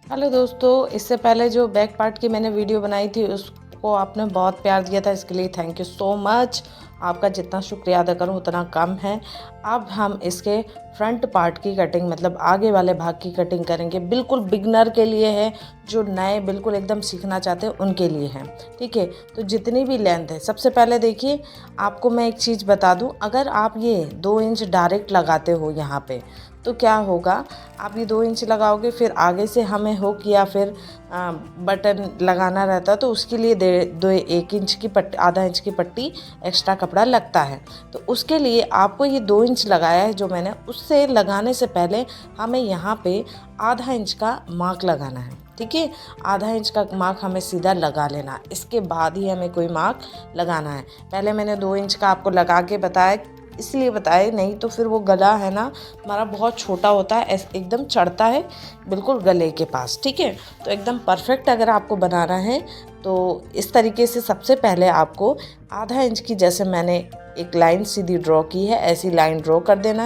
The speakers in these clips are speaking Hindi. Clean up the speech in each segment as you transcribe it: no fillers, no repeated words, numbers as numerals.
हेलो दोस्तों, इससे पहले जो बैक पार्ट की मैंने वीडियो बनाई थी उसको आपने बहुत प्यार दिया था, इसके लिए थैंक यू सो मच। आपका जितना शुक्रिया अदा करूँ उतना कम है। अब हम इसके फ्रंट पार्ट की कटिंग मतलब आगे वाले भाग की कटिंग करेंगे। बिल्कुल बिगनर के लिए है, जो नए बिल्कुल एकदम सीखना चाहते हैं उनके लिए है। ठीक है, तो जितनी भी लेंथ है, सबसे पहले देखिए आपको मैं एक चीज़ बता दूं, अगर आप ये 2 इंच डायरेक्ट लगाते हो यहाँ पे तो क्या होगा, आप ये 2 इंच लगाओगे, फिर आगे से हमें हुक या फिर बटन लगाना रहता है तो उसके लिए 1 इंच की पट्टी, आधा इंच की पट्टी एक्स्ट्रा कपड़ा लगता है। तो उसके लिए आपको ये 2 इंच लगाया है जो मैंने, उससे लगाने से पहले हमें यहाँ पे आधा इंच का मार्क लगाना है। ठीक है, आधा इंच का मार्क हमें सीधा लगा लेना, इसके बाद ही हमें कोई मार्क लगाना है। पहले मैंने 2 इंच का आपको लगा के बताया, इसलिए बताए, नहीं तो फिर वो गला है ना हमारा बहुत छोटा होता है, एकदम चढ़ता है बिल्कुल गले के पास। ठीक है, तो एकदम परफेक्ट अगर आपको बनाना है तो इस तरीके से सबसे पहले आपको आधा इंच की, जैसे मैंने एक लाइन सीधी ड्रॉ की है, ऐसी लाइन ड्रॉ कर देना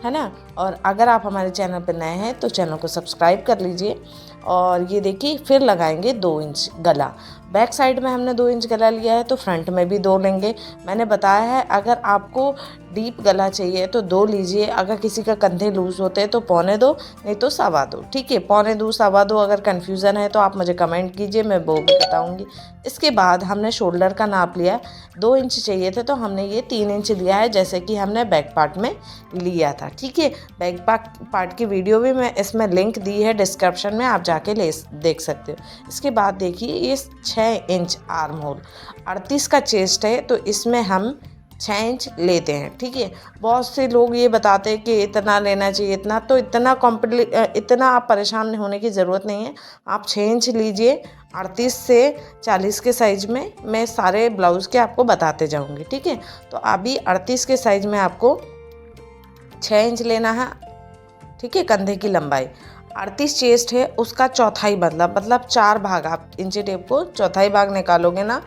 है ना। और अगर आप हमारे चैनल पर नए हैं तो चैनल को सब्सक्राइब कर लीजिए। और ये देखिए फिर लगाएंगे 2 इंच गला। बैक साइड में हमने 2 इंच गला लिया है तो फ्रंट में भी 2 लेंगे। मैंने बताया है अगर आपको डीप गला चाहिए तो 2 लीजिए, अगर किसी का कंधे लूज होते हैं तो 1.25 नहीं तो 2.25। ठीक है, 1.25 2.25। अगर कन्फ्यूज़न है तो आप मुझे कमेंट कीजिए, मैं वो भी बताऊंगी। इसके बाद हमने शोल्डर का नाप लिया, 2 इंच चाहिए थे तो हमने ये 3 इंच लिया है, जैसे कि हमने बैक पार्ट में लिया था। ठीक है, बैक पार्ट की वीडियो भी मैं इसमें लिंक दी है डिस्क्रिप्शन में, आप जाके देख सकते हो। इसके बाद देखिए ये 6 इंच आर्म होल, 38 का चेस्ट है तो इसमें हम 6 इंच लेते हैं। ठीक है, बहुत से लोग ये बताते हैं कि इतना लेना चाहिए, इतना तो इतना आप परेशान होने की ज़रूरत नहीं है। आप 6 इंच लीजिए, 38 से 40 के साइज में मैं सारे ब्लाउज़ के आपको बताते जाऊंगी। ठीक है, तो अभी 38 के साइज में आपको 6 इंच लेना है। ठीक है, कंधे की लंबाई 38 चेस्ट है, उसका चौथाई मतलब 4 भाग, आप इंची टेप को चौथाई भाग निकालोगे ना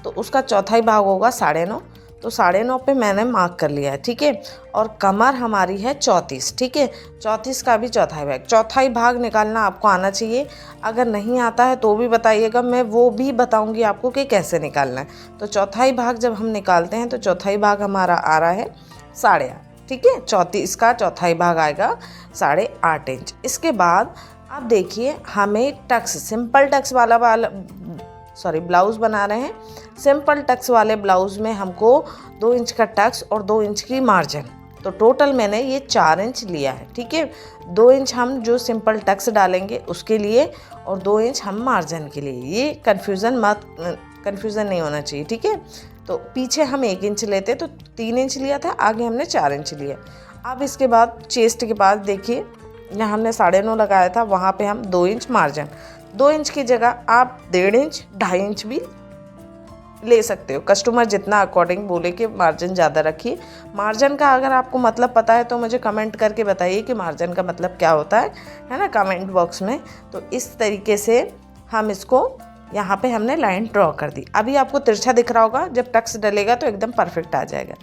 तो उसका चौथाई भाग होगा 9.5। तो 9.5 पे मैंने मार्क कर लिया है। ठीक है, और कमर हमारी है 34। ठीक है, 34 का भी चौथाई भाग निकालना आपको आना चाहिए। अगर नहीं आता है तो भी बताइएगा, मैं वो भी बताऊंगी आपको कि कैसे निकालना है। तो चौथाई भाग जब हम निकालते हैं तो चौथाई भाग हमारा आ रहा है 8.5। ठीक है, 34 का चौथाई भाग आएगा 8.5 इंच। इसके बाद आप देखिए हमें टक्स, सिंपल टक्स वाला ब्लाउज़ बना रहे हैं। सिंपल टक्स वाले ब्लाउज़ में हमको 2 इंच का टक्स और 2 इंच की मार्जिन, तो टोटल मैंने ये 4 इंच लिया है। ठीक है, 2 इंच हम जो सिंपल टक्स डालेंगे उसके लिए और 2 इंच हम मार्जिन के लिए। ये कन्फ्यूज़न नहीं होना चाहिए। ठीक है, तो पीछे हम 1 इंच लेते तो 3 इंच लिया था, आगे हमने 4 इंच लिया। अब इसके बाद चेस्ट के पास देखिए, यहाँ हमने 9.5 लगाया था, वहाँ पे हम 2 इंच मार्जिन, 2 इंच की जगह आप 1.5 इंच 2.5 इंच भी ले सकते हो। कस्टमर जितना अकॉर्डिंग बोले कि मार्जिन ज़्यादा रखिए। मार्जिन का अगर आपको मतलब पता है तो मुझे कमेंट करके बताइए कि मार्जिन का मतलब क्या होता है ना, कमेंट बॉक्स में। तो इस तरीके से हम इसको, यहाँ पे हमने लाइन ड्रॉ कर दी। अभी आपको तिरछा दिख रहा होगा, जब टक्स डलेगा तो एकदम परफेक्ट आ जाएगा।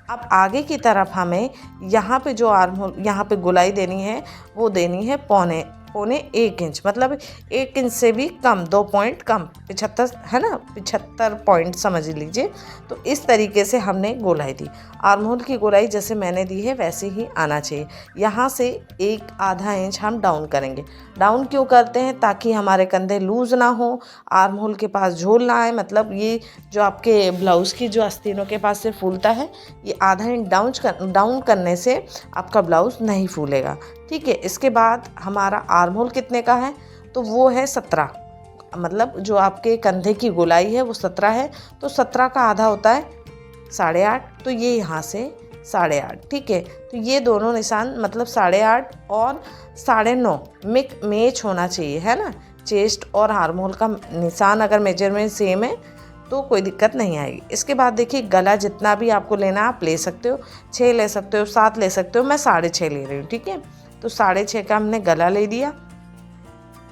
अब आगे की तरफ हमें यहाँ पे जो आर्म होल, यहाँ पे गोलाई देनी है, वो देनी है 1 इंच, मतलब 1 इंच से भी कम, 2 पॉइंट कम, 75 है ना, 75 पॉइंट समझ लीजिए। तो इस तरीके से हमने गोलाई दी। आर्म होल की गोलाई जैसे मैंने दी है वैसे ही आना चाहिए। यहाँ से 1.5 इंच हम डाउन करेंगे। डाउन क्यों करते हैं? ताकि हमारे कंधे लूज ना हो, आर्म होल के पास झोल ना आए, मतलब ये जो आपके ब्लाउज़ की जो आस्तीनों के पास से फूलता है, ये आधा इंच डाउन करने से आपका ब्लाउज़ नहीं फूलेगा। ठीक है, इसके बाद हमारा आर्म होल कितने का है? तो वो है 17, मतलब जो आपके कंधे की गोलाई है वो 17 है, तो 17 का आधा होता है 8.5, तो ये यहाँ से 8.5। ठीक है, तो ये दोनों निशान मतलब 8.5 और 9.5 मैच होना चाहिए, है ना। चेस्ट और आर्म होल का निशान अगर मेजरमेंट सेम है तो कोई दिक्कत नहीं आएगी। इसके बाद देखिए गला जितना भी आपको लेना आप ले सकते हो, 6 ले सकते हो, 7 ले सकते हो, मैं 6.5 ले रही हूँ। ठीक है, तो 6.5 का हमने गला ले दिया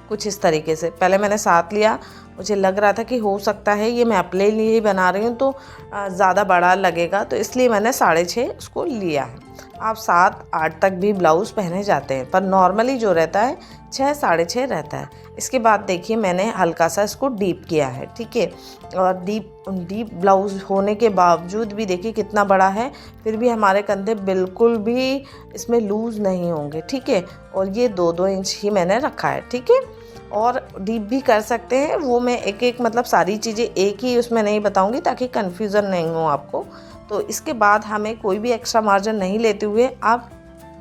कुछ इस तरीके से। पहले मैंने 7 लिया, मुझे लग रहा था कि हो सकता है ये मैं अपने लिए ही बना रही हूँ तो ज़्यादा बड़ा लगेगा, तो इसलिए मैंने 6.5 उसको लिया है। आप 7-8 तक भी ब्लाउज़ पहने जाते हैं, पर नॉर्मली जो रहता है 6 6.5 रहता है। इसके बाद देखिए मैंने हल्का सा इसको डीप किया है, ठीक है। और डीप ब्लाउज़ होने के बावजूद भी देखिए कितना बड़ा है, फिर भी हमारे कंधे बिल्कुल भी इसमें लूज़ नहीं होंगे, ठीक है। और ये 2-2 इंच ही मैंने रखा है, ठीक है। और डीप भी कर सकते हैं, वो मैं एक मतलब सारी चीज़ें एक ही उसमें नहीं बताऊंगी ताकि कन्फ्यूज़न नहीं हो आपको। तो इसके बाद हमें कोई भी एक्स्ट्रा मार्जिन नहीं लेते हुए अब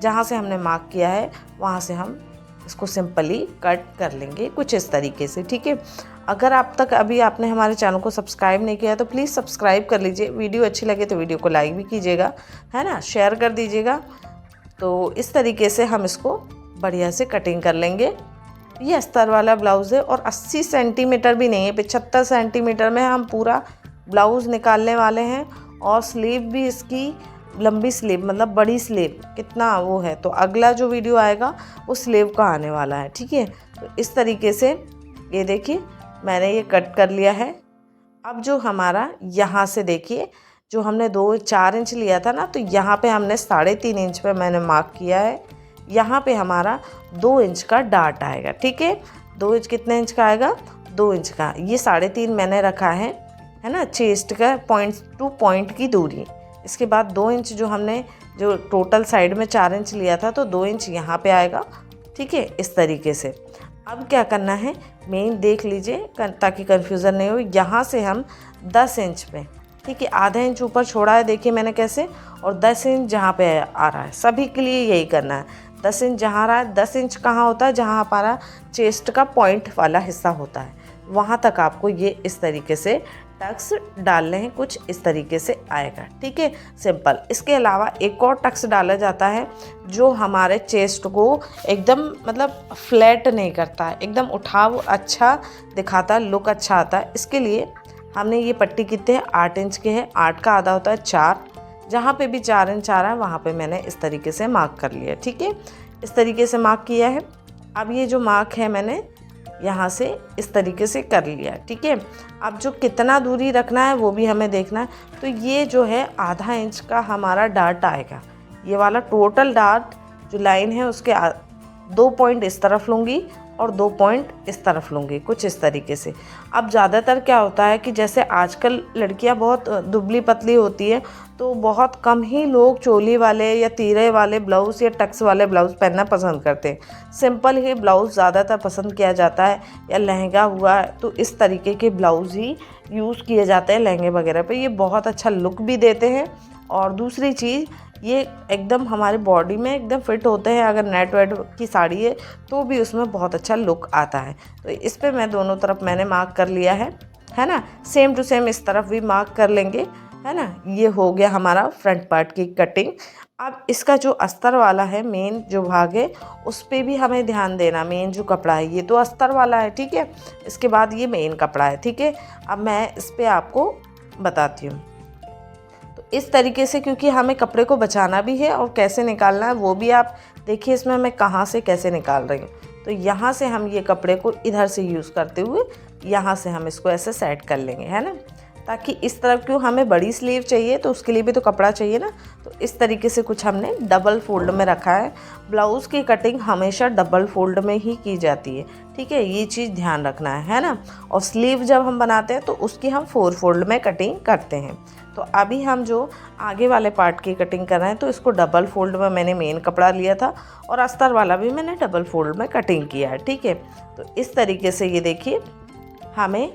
जहाँ से हमने मार्क किया है वहाँ से हम इसको सिंपली कट कर लेंगे कुछ इस तरीके से, ठीक है। अगर आप तक अभी आपने हमारे चैनल को सब्सक्राइब नहीं किया तो प्लीज़ सब्सक्राइब कर लीजिए। वीडियो अच्छी लगे तो वीडियो को लाइक भी कीजिएगा, है ना, शेयर कर दीजिएगा। तो इस तरीके से हम इसको बढ़िया से कटिंग कर लेंगे। ये अस्तर वाला ब्लाउज़ है और 80 सेंटीमीटर भी नहीं है, 75 सेंटीमीटर में हम पूरा ब्लाउज़ निकालने वाले हैं। और स्लीव भी इसकी लंबी स्लीव मतलब बड़ी स्लीव कितना वो है, तो अगला जो वीडियो आएगा वो स्लीव का आने वाला है, ठीक है। तो इस तरीके से ये देखिए मैंने ये कट कर लिया है। अब जो हमारा यहाँ से देखिए जो हमने 4 इंच लिया था ना, तो यहाँ पे हमने 3.5 इंच पे मैंने मार्क किया है। यहाँ पे हमारा 2 इंच का डार्ट आएगा, ठीक है। 2 इंच कितने इंच का आएगा? 2 इंच का। ये 3.5 मैंने रखा है ना, चेस्ट का पॉइंट टू पॉइंट की दूरी। इसके बाद 2 इंच जो हमने जो टोटल साइड में 4 इंच लिया था, तो 2 इंच यहाँ पे आएगा, ठीक है, इस तरीके से। अब क्या करना है मेन देख लीजिए ताकि कन्फ्यूज़न नहीं हो। यहाँ से हम 10 इंच पे, ठीक है, आधा इंच ऊपर छोड़ा है देखिए मैंने कैसे, और 10 इंच जहाँ पे आ रहा है, सभी के लिए यही करना है। 10 इंच जहाँ आ रहा है, 10 इंच कहाँ होता है? जहाँ हमारा चेस्ट का पॉइंट वाला हिस्सा होता है, वहाँ तक आपको ये इस तरीके से टक्स डालने हैं, कुछ इस तरीके से आएगा, ठीक है, सिंपल। इसके अलावा एक और टक्स डाला जाता है जो हमारे चेस्ट को एकदम मतलब फ्लैट नहीं करता है, एकदम उठाव अच्छा दिखाता, लुक अच्छा आता है। इसके लिए हमने ये पट्टी कितने 8 इंच के है, 8 का आधा होता है 4, जहाँ पे भी 4 इंच आ रहा है वहाँ पे मैंने इस तरीके से मार्क कर लिया, ठीक है। इस तरीके से मार्क किया है। अब ये जो मार्क है मैंने यहाँ से इस तरीके से कर लिया, ठीक है। अब जो कितना दूरी रखना है वो भी हमें देखना है। तो ये जो है आधा इंच का हमारा डार्ट आएगा, ये वाला टोटल डार्ट जो लाइन है उसके 2 पॉइंट इस तरफ लूँगी और 2 पॉइंट इस तरफ लूँगी, कुछ इस तरीके से। अब ज़्यादातर क्या होता है कि जैसे आजकल लड़कियां बहुत दुबली पतली होती है, तो बहुत कम ही लोग चोली वाले या तीरे वाले ब्लाउज़ या टक्स वाले ब्लाउज़ पहनना पसंद करते हैं। सिंपल ही ब्लाउज़ ज़्यादातर पसंद किया जाता है, या लहंगा हुआ तो इस तरीके के ब्लाउज़ ही यूज़ किए जाते हैं लहंगे वगैरह पे। ये बहुत अच्छा लुक भी देते हैं, और दूसरी चीज़ ये एकदम हमारी बॉडी में एकदम फिट होते हैं। अगर नेट वेट की साड़ी है तो भी उसमें बहुत अच्छा लुक आता है। तो इस पे मैं दोनों तरफ मैंने मार्क कर लिया है ना। सेम टू सेम इस तरफ भी मार्क कर लेंगे, है ना। ये हो गया हमारा फ्रंट पार्ट की कटिंग। अब इसका जो अस्तर वाला है मेन जो भाग है उस पर भी हमें ध्यान देना। मेन जो कपड़ा है ये तो अस्तर वाला है, ठीक है। इसके बाद ये मेन कपड़ा है, ठीक है। अब मैं इस पर आपको बताती हूँ। इस तरीके से, क्योंकि हमें कपड़े को बचाना भी है और कैसे निकालना है वो भी आप देखिए इसमें मैं कहाँ से कैसे निकाल रही हूँ। तो यहाँ से हम ये कपड़े को इधर से यूज़ करते हुए यहाँ से हम इसको ऐसे सेट कर लेंगे, है ना। ताकि इस तरफ क्यों हमें बड़ी स्लीव चाहिए तो उसके लिए भी तो कपड़ा चाहिए ना। तो इस तरीके से कुछ हमने डबल फोल्ड में रखा है। ब्लाउज़ की कटिंग हमेशा डबल फोल्ड में ही की जाती है, ठीक है, ये चीज़ ध्यान रखना है ना। और स्लीव जब हम बनाते हैं तो उसकी हम 4 फोल्ड में कटिंग करते हैं। तो अभी हम जो आगे वाले पार्ट की कटिंग कर रहे हैं तो इसको डबल फोल्ड में मैंने मेन कपड़ा लिया था और अस्तर वाला भी मैंने डबल फोल्ड में कटिंग किया है, ठीक है। तो इस तरीके से ये देखिए हमें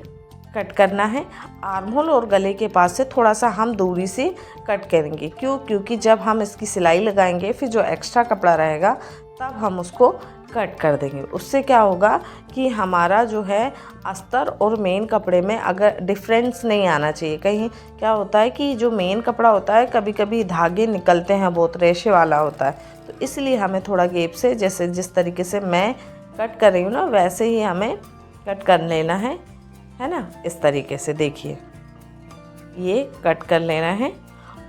कट करना है। आर्म होल और गले के पास से थोड़ा सा हम दूरी से कट करेंगे। क्योंकि जब हम इसकी सिलाई लगाएंगे फिर जो एक्स्ट्रा कपड़ा रहेगा तब हम उसको कट कर देंगे। उससे क्या होगा कि हमारा जो है अस्तर और मेन कपड़े में अगर डिफरेंस नहीं आना चाहिए। कहीं क्या होता है कि जो मेन कपड़ा होता है कभी कभी धागे निकलते हैं, बहुत रेशे वाला होता है, तो इसलिए हमें थोड़ा गैप से जैसे जिस तरीके से मैं कट कर रही हूँ ना वैसे ही हमें कट कर लेना है ना। इस तरीके से देखिए ये कट कर लेना है।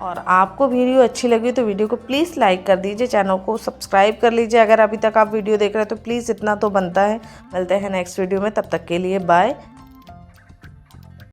और आपको वीडियो अच्छी लगी तो वीडियो को प्लीज़ लाइक कर दीजिए, चैनल को सब्सक्राइब कर लीजिए। अगर अभी तक आप वीडियो देख रहे हैं तो प्लीज़ इतना तो बनता है। मिलते हैं नेक्स्ट वीडियो में, तब तक के लिए बाय।